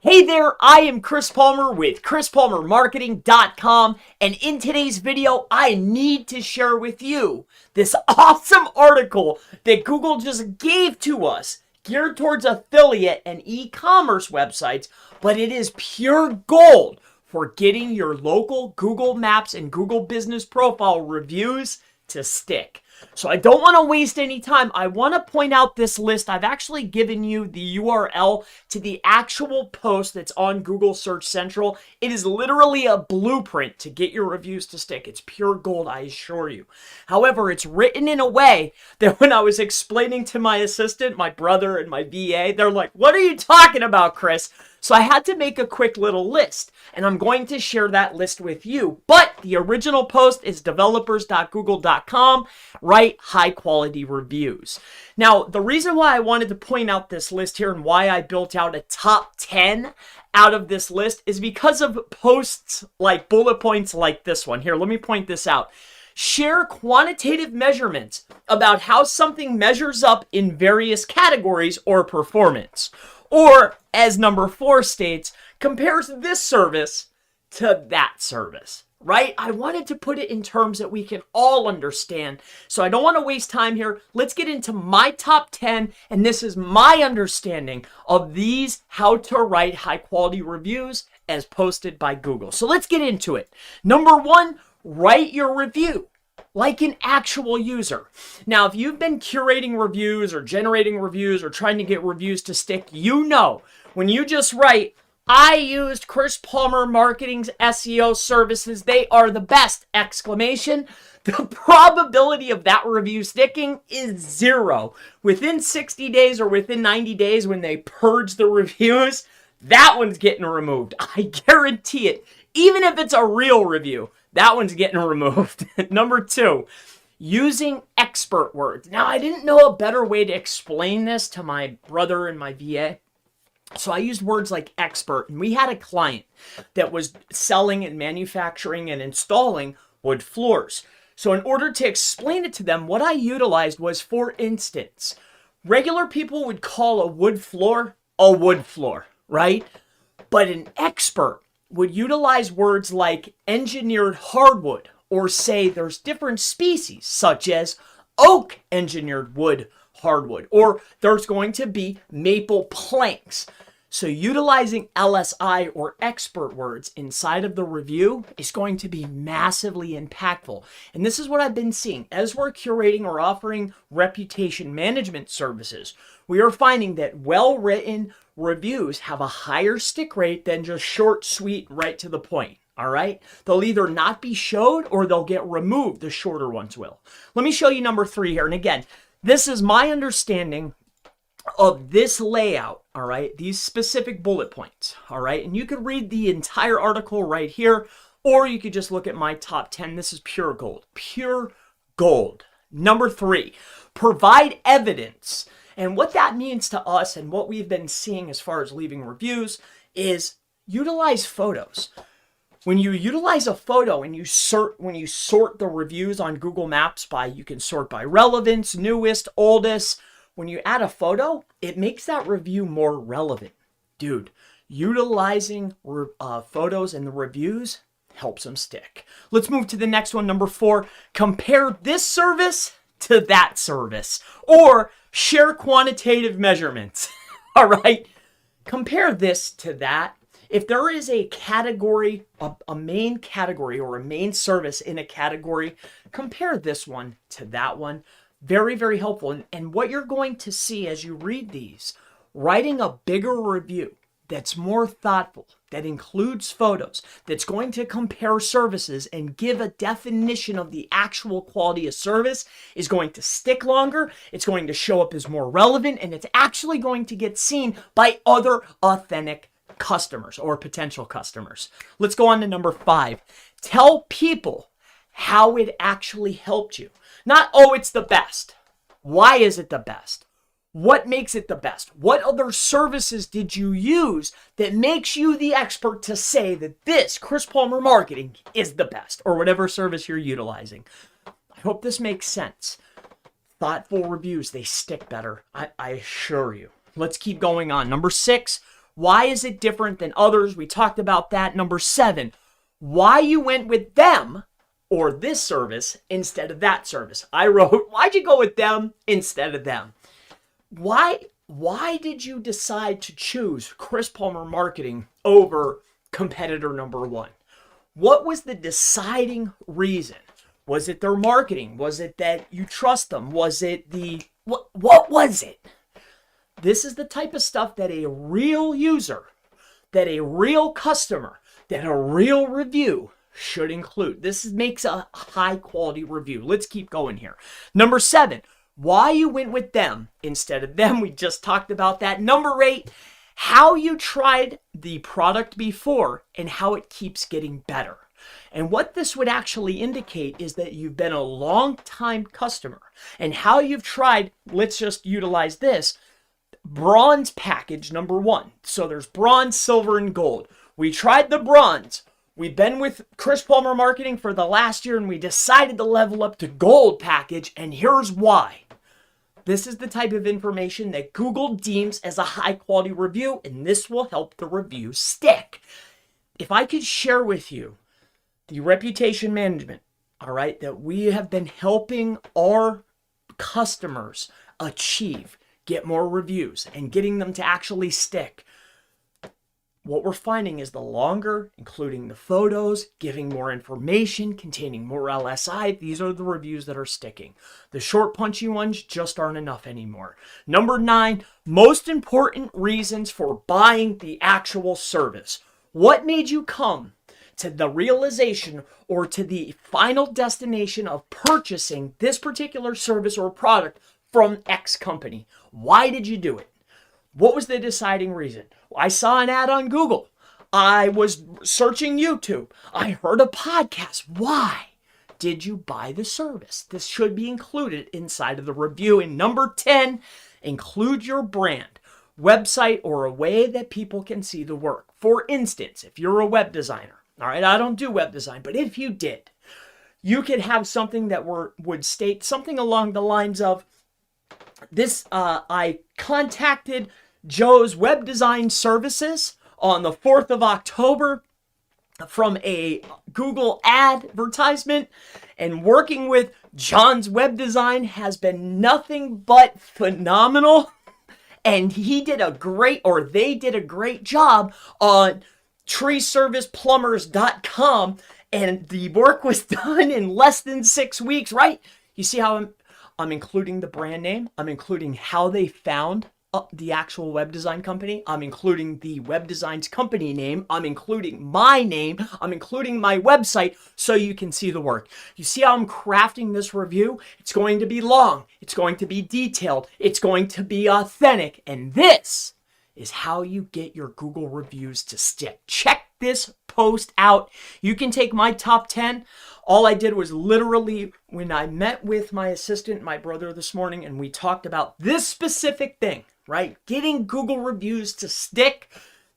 Hey there, I am Chris Palmer with ChrisPalmerMarketing.com, and in today's video, I need to share with you this awesome article that Google just gave to us, geared towards affiliate and e-commerce websites, but it is pure gold for getting your local Google Maps and Google Business Profile reviews to stick. So I don't want to waste any time. I want to point out this list. I've actually given you the URL to the actual post that's on Google Search Central. It is literally a blueprint to get your reviews to stick. It's pure gold, I assure you. However, it's written in a way that when I was explaining to my assistant, my brother, and my VA, they're like, "What are you talking about, Chris?" So I had to make a quick little list, and I'm going to share that list with you. But the original post is developers.google.com. Write high quality reviews. Now, the reason why I wanted to point out this list here and why I built out a top 10 out of this list is because of posts like bullet points like this one. Here, let me point this out. Share quantitative measurements about how something measures up in various categories or performance. Or, as number 4 states, compares this service to that service, right? I wanted to put it in terms that we can all understand. So I don't want to waste time here. Let's get into my top 10, and this is my understanding of these how to write high quality reviews as posted by Google. So let's get into it. Number 1, write your review like an actual user. Now, if you've been curating reviews or generating reviews or trying to get reviews to stick, you know when you just write, "I used Chris Palmer Marketing's SEO services, they are the best!" exclamation, the probability of that review sticking is 0. Within 60 days or within 90 days when they purge the reviews, that one's getting removed. I guarantee it. Even if it's a real review, that one's getting removed. Number 2, using expert words. Now, I didn't know a better way to explain this to my brother and my VA. So I used words like expert, and we had a client that was selling and manufacturing and installing wood floors. So in order to explain it to them, what I utilized was, for instance, regular people would call a wood floor, right? But an expert would utilize words like engineered hardwood, or say there's different species such as oak engineered wood hardwood, or there's going to be maple planks. So utilizing LSI or expert words inside of the review is going to be massively impactful. And this is what I've been seeing as we're curating or offering reputation management services. We are finding that well-written reviews have a higher stick rate than just short, sweet, right to the point. All right? They'll either not be showed or they'll get removed. The shorter ones will. Let me show you number 3 here. And again, this is my understanding of this layout, all right? These specific bullet points, all right? And you could read the entire article right here, or you could just look at my top 10. This is pure gold. Pure gold. Number 3, provide evidence. And what that means to us and what we've been seeing as far as leaving reviews is utilize photos. When you utilize a photo and you sort the reviews on Google Maps by, you can sort by relevance, newest, oldest. When you add a photo, it makes that review more relevant. Dude, utilizing photos in the reviews helps them stick. Let's move to the next one. Number 4, compare this service to that service, or share quantitative measurements. All right, compare this to that. If there is a category, a main category or a main service in a category, compare this one to that one. Very, very helpful. And what you're going to see as you read these, writing a bigger review that's more thoughtful, that includes photos, that's going to compare services and give a definition of the actual quality of service is going to stick longer, it's going to show up as more relevant, and it's actually going to get seen by other authentic customers or potential customers. Let's go on to number 5. Tell people how it actually helped you. Not, oh, it's the best. Why is it the best? What makes it the best? What other services did you use that makes you the expert to say that this Chris Palmer Marketing is the best, or whatever service you're utilizing? I hope this makes sense. Thoughtful reviews, they stick better. I assure you. Let's keep going on. Number 6, Why is it different than others? We talked about that. Number 7, why you went with them or this service instead of that service. I wrote, why'd you go with them instead of them? Why did you decide to choose Chris Palmer Marketing over competitor number 1? What was the deciding reason? Was it their marketing? Was it that you trust them? Was it what was it? This is the type of stuff that a real user, that a real customer, that a real review should include. This makes a high quality review. Let's keep going here. Number 7, why you went with them instead of them. We just talked about that. Number 8, how you tried the product before and how it keeps getting better. And what this would actually indicate is that you've been a long time customer and how you've tried, let's just utilize this, bronze package number 1. So there's bronze, silver, and gold. We tried the bronze. We've been with Chris Palmer Marketing for the last year and we decided to level up to gold package, and here's why. This is the type of information that Google deems as a high quality review, and this will help the review stick. If I could share with you the reputation management, all right, that we have been helping our customers achieve, get more reviews and getting them to actually stick. What we're finding is the longer, including the photos, giving more information, containing more LSI, these are the reviews that are sticking. The short, punchy ones just aren't enough anymore. Number 9, most important reasons for buying the actual service. What made you come to the realization or to the final destination of purchasing this particular service or product from X company? Why did you do it? What was the deciding reason? I saw an ad on Google. I was searching YouTube. I heard a podcast. Why did you buy the service? This should be included inside of the review. And number 10, include your brand, website, or a way that people can see the work. For instance, if you're a web designer, all right, I don't do web design, but if you did, you could have something that would state something along the lines of, this, I contacted Joe's Web Design Services on the 4th of October from a Google advertisement, and working with John's Web Design has been nothing but phenomenal. And he did a great, or they did a great job on treeserviceplumbers.com, and the work was done in less than 6 weeks, right? You see how I'm including the brand name. I'm including how they found the actual web design company. I'm including the web designs company name. I'm including my name. I'm including my website so you can see the work. You see how I'm crafting this review? It's going to be long. It's going to be detailed. It's going to be authentic. And this is how you get your Google reviews to stick. Check this post out. You can take my top 10. All I did was literally, when I met with my assistant, my brother this morning, and we talked about this specific thing, right? Getting Google reviews to stick.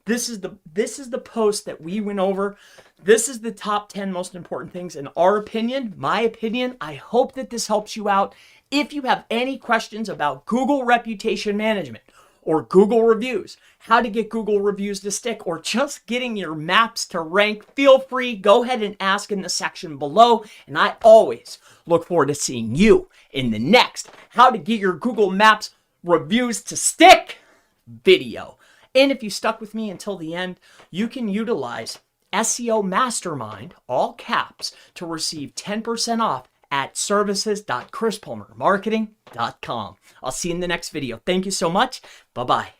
This is the post that we went over. This is the top 10 most important things in our opinion, my opinion. I hope that this helps you out. If you have any questions about Google reputation management or Google reviews, how to get Google reviews to stick, or just getting your maps to rank, feel free, go ahead and ask in the section below. And I always look forward to seeing you in the next How to Get Your Google Maps Reviews to Stick video. And if you stuck with me until the end, you can utilize SEO Mastermind, all caps, to receive 10% off at services.chrispalmermarketing.com. I'll see you in the next video. Thank you so much. Bye-bye.